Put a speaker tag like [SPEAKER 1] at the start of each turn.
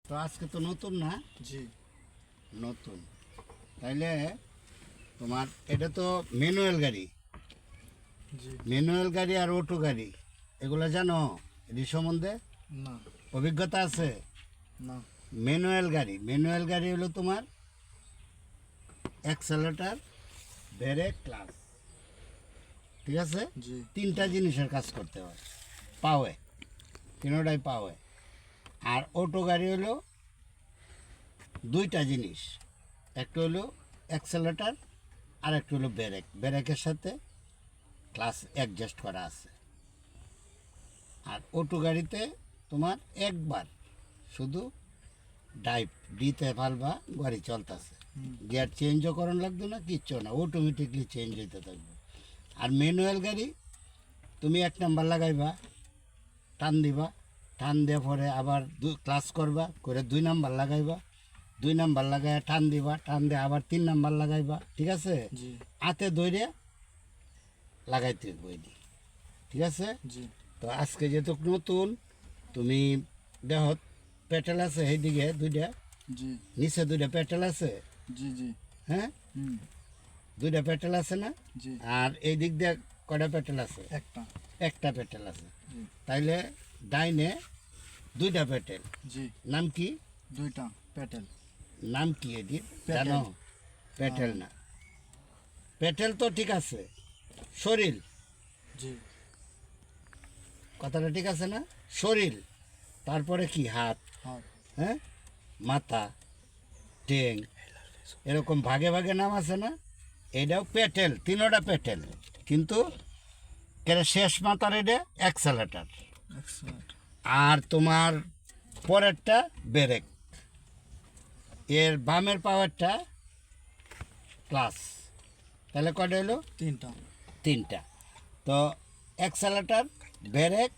[SPEAKER 1] তো আজকে তো নতুন না?
[SPEAKER 2] জি
[SPEAKER 1] নতুন। তাইলে তোমার এটা তো ম্যানুয়াল গাড়ি।
[SPEAKER 2] জি
[SPEAKER 1] ম্যানুয়াল গাড়ি আর অটো গাড়ি এগুলো জানো? এর সম্বন্ধে
[SPEAKER 2] না
[SPEAKER 1] অভিজ্ঞতা আছে?
[SPEAKER 2] না
[SPEAKER 1] ম্যানুয়াল গাড়ি হলো তোমার অ্যাক্সেলেটর, ব্রেক, ক্লাচ, ঠিক আছে?
[SPEAKER 2] জি
[SPEAKER 1] তিনটা জিনিসের কাজ করতে হয় পাওয়ে, তিনোটাই পাওয়ে। আর অটো গাড়ি হলো দুইটা জিনিস, একটা হলো অ্যাক্সেলেটর আর একটা হলো ব্রেক, ব্রেকের সাথে ক্লাস অ্যাডজাস্ট করা আছে। আর অটো গাড়িতে তোমার একবার শুধু ডাইভ দিতে পারবা, গাড়ি চলতেছে, গিয়ার চেঞ্জও করানো লাগবে না, কিচ্ছু না, অটোমেটিকলি চেঞ্জ হইতে থাকবে। আর ম্যানুয়াল গাড়ি তুমি এক নাম্বার লাগাইবা, টান দিবা, টান দেওয়ার পরে আবার ক্লাস করবা, করে 2 নাম্বার লাগাইবা, 2 নাম্বার লাগাই টান দিবা, টান দিয়ে আবার 3 নাম্বার লাগাইবা, ঠিক আছে?
[SPEAKER 2] জি
[SPEAKER 1] হাতে ধরে লাগাইতে বইনি, ঠিক আছে?
[SPEAKER 2] জি
[SPEAKER 1] তো আজকে যেহেতু নতুন, তুমি দেখো পেটেল আছে এইদিকে দুইটা,
[SPEAKER 2] জি
[SPEAKER 1] নিচে দুইটা পেটেল আছে,
[SPEAKER 2] জি জি
[SPEAKER 1] হ্যাঁ,
[SPEAKER 2] হুম
[SPEAKER 1] দুইটা পেটেল আছে না?
[SPEAKER 2] জি
[SPEAKER 1] আর এই দিক দিয়ে কয়টা পেটেল আছে?
[SPEAKER 2] একটা
[SPEAKER 1] একটা পেটেল আছে।
[SPEAKER 2] জি
[SPEAKER 1] তাইলে ডাইনে দুইটা পেটেল।
[SPEAKER 2] জি
[SPEAKER 1] নাম কি?
[SPEAKER 2] দুইটা প্যাটেল
[SPEAKER 1] নাম কি এটি
[SPEAKER 2] পেটেল।
[SPEAKER 1] জানো? পেটেল না, পেটেল তো ঠিক আছে, শরীর,
[SPEAKER 2] জি
[SPEAKER 1] কথাটা ঠিক আছে না? শরীর, তারপরে কি? হাত,
[SPEAKER 2] হাত
[SPEAKER 1] হ্যাঁ, মাথা, টেং, এরকম ভাগে ভাগে নাম আছে না? এটাও পেটেল, তিনোটা পেটেল, কিন্তু এর শেষ মাথার এটা অ্যাক্সেলেটর,
[SPEAKER 2] এক্সেলেন্ট
[SPEAKER 1] আর তোমার পরেরটা ব্রেক, এর বামের পাওয়ারটা ক্লাস। তাহলে কয়টা হলো?
[SPEAKER 2] তিনটা
[SPEAKER 1] তিনটা। তো অ্যাক্সেলেটর, ব্রেক,